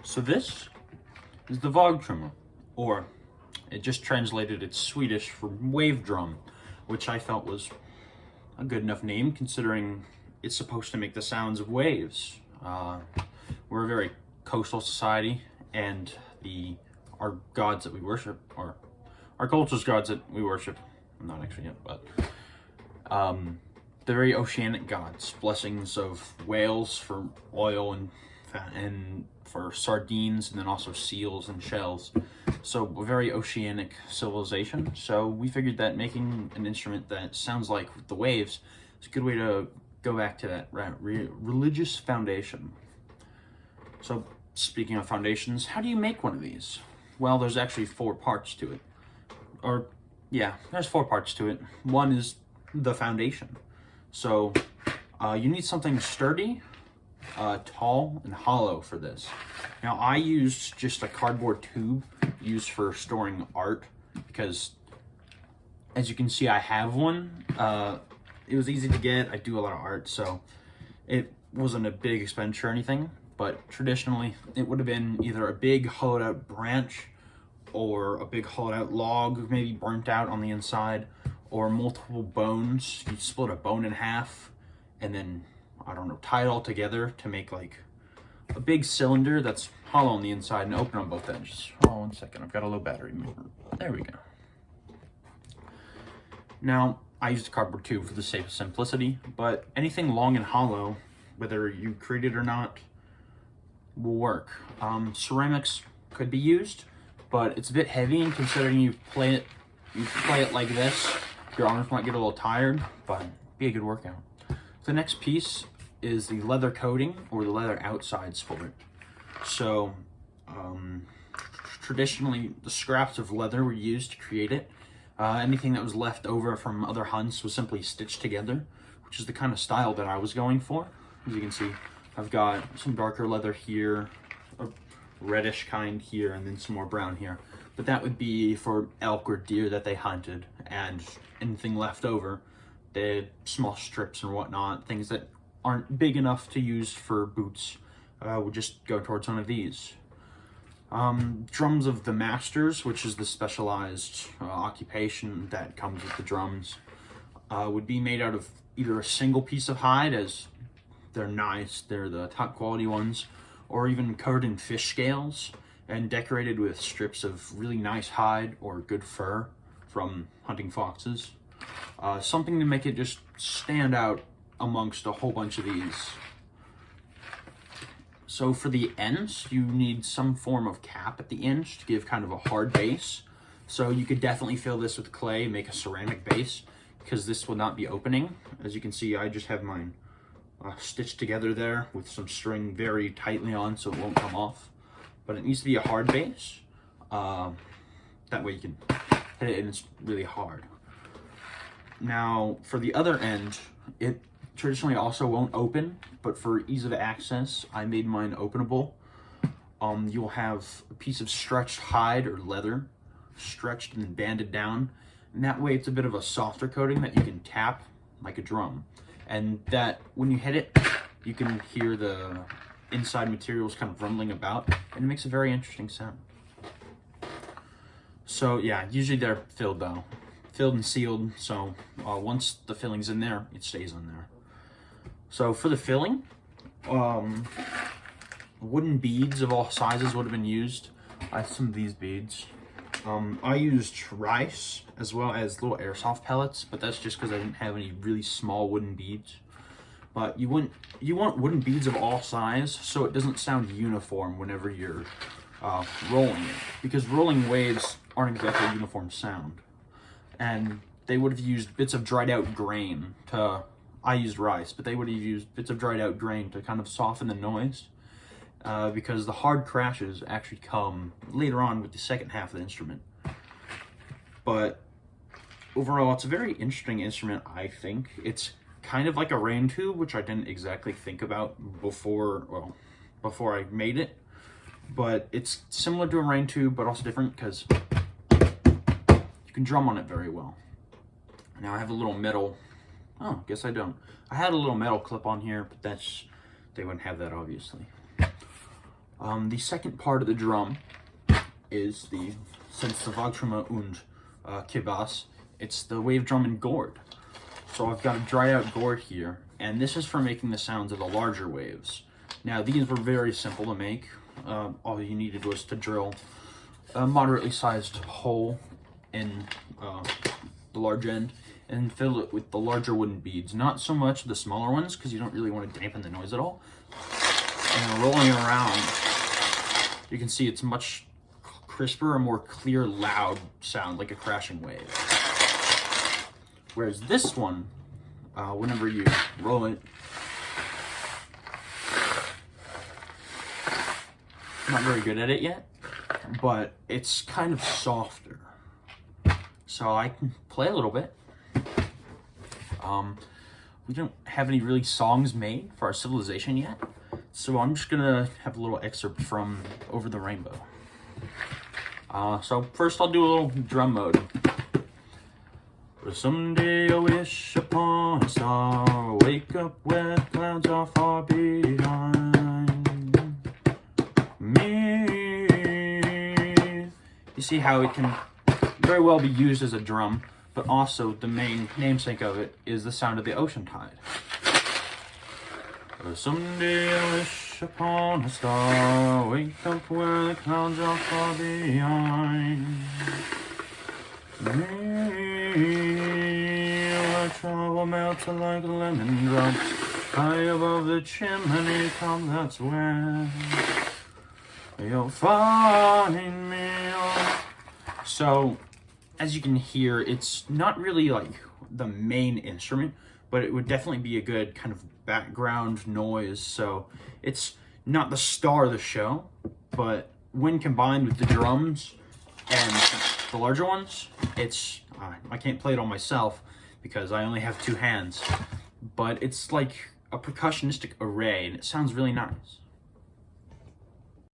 So this is the Vågtrumma, or it just translated it's Swedish for wave drum, which I felt was a good enough name considering it's supposed to make the sounds of waves. We're a very coastal society, and our gods that we worship, or our culture's gods that we worship, not actually yet, but they're very oceanic gods. Blessings of whales for oil and for sardines, and then also seals and shells. So a very oceanic civilization. So we figured that making an instrument that sounds like the waves is a good way to go back to that religious foundation. So speaking of foundations, how do you make one of these? Well, there's actually 4 parts to it. Or yeah, there's 4 parts to it. One is the foundation. So you need something sturdy, tall, and hollow for this. Now I used just a cardboard tube used for storing art because, as you can see, I have one. It was easy to get. I do a lot of art, so it wasn't a big expenditure or anything. But traditionally, it would have been either a big hollowed out branch or a big hollowed out log, maybe burnt out on the inside, or multiple bones. You split a bone in half and then, I don't know, tie it all together to make like a big cylinder that's hollow on the inside and open on both edges. Oh, 1 second, I've got a low battery. There we go. Now, I used a cardboard tube for the sake of simplicity, but anything long and hollow, whether you create it or not, will work. Ceramics could be used, but it's a bit heavy, and considering you play it like this, your arms might get a little tired, but be a good workout. The next piece is the leather coating, or the leather outsides for it. So traditionally the scraps of leather were used to create it. Anything that was left over from other hunts was simply stitched together, which is the kind of style that I was going for. As you can see, I've got some darker leather here, a reddish kind here, and then some more brown here. But that would be for elk or deer that they hunted, and anything left over, the small strips and whatnot, things that aren't big enough to use for boots, would just go towards one of these. Drums of the masters, which is the specialized occupation that comes with the drums, would be made out of either a single piece of hide, as they're nice, they're the top quality ones, or even covered in fish scales and decorated with strips of really nice hide or good fur from hunting foxes. Something to make it just stand out amongst a whole bunch of these. So for the ends, you need some form of cap at the ends to give kind of a hard base. So you could definitely fill this with clay, make a ceramic base, because this will not be opening. As you can see, I just have mine stitched together there with some string very tightly on so it won't come off. But it needs to be a hard base. That way you can hit it and it's really hard. Now for the other end, it traditionally also won't open, but for ease of access, I made mine openable. You'll have a piece of stretched hide or leather, stretched and then banded down. And that way it's a bit of a softer coating that you can tap like a drum. And that when you hit it, you can hear the inside materials kind of rumbling about, and it makes a very interesting sound. So yeah, usually they're filled though. Filled and sealed, so once the filling's in there, it stays in there. So for the filling, wooden beads of all sizes would have been used. I have some of these beads. I used rice as well as little airsoft pellets, but that's just because I didn't have any really small wooden beads. But you want wooden beads of all size so it doesn't sound uniform whenever you're rolling it, because rolling waves aren't exactly a uniform sound. And they would have used bits of dried out grain to, I used rice, but they would have used bits of dried out grain to kind of soften the noise, because the hard crashes actually come later on with the second half of the instrument. But overall, it's a very interesting instrument, I think. It's kind of like a rain tube, which I didn't exactly think about before I made it. But it's similar to a rain tube, but also different because you can drum on it very well. Now I have a little metal, oh, guess I don't. I had a little metal clip on here, but they wouldn't have that obviously. The second part of the drum is the Vagtruma und Kibas. It's the wave drum and gourd. So I've got a dried out gourd here, and this is for making the sounds of the larger waves. Now these were very simple to make. All you needed was to drill a moderately sized hole in the large end and fill it with the larger wooden beads. Not so much the smaller ones, because you don't really want to dampen the noise at all. And rolling around, you can see it's much crisper, a more clear, loud sound, like a crashing wave. Whereas this one, whenever you roll it, I'm not very good at it yet, but it's kind of softer. So I can play a little bit. We don't have any really songs made for our civilization yet, so I'm just gonna have a little excerpt from Over the Rainbow. So first I'll do a little drum mode. Someday I wish upon a star, wake up where the clouds are far behind me. You see how it can very well be used as a drum, but also the main namesake of it is the sound of the ocean tide. Someday I wish upon a star, wake up where the clouds are far behind me. Where trouble melts like lemon drops, high above the chimney top, that's where you'll find me. So, as you can hear, it's not really like the main instrument, but it would definitely be a good kind of background noise. So it's not the star of the show, but when combined with the drums and the larger ones, it's I can't play it on myself because I only have two hands, but it's like a percussionistic array and it sounds really nice.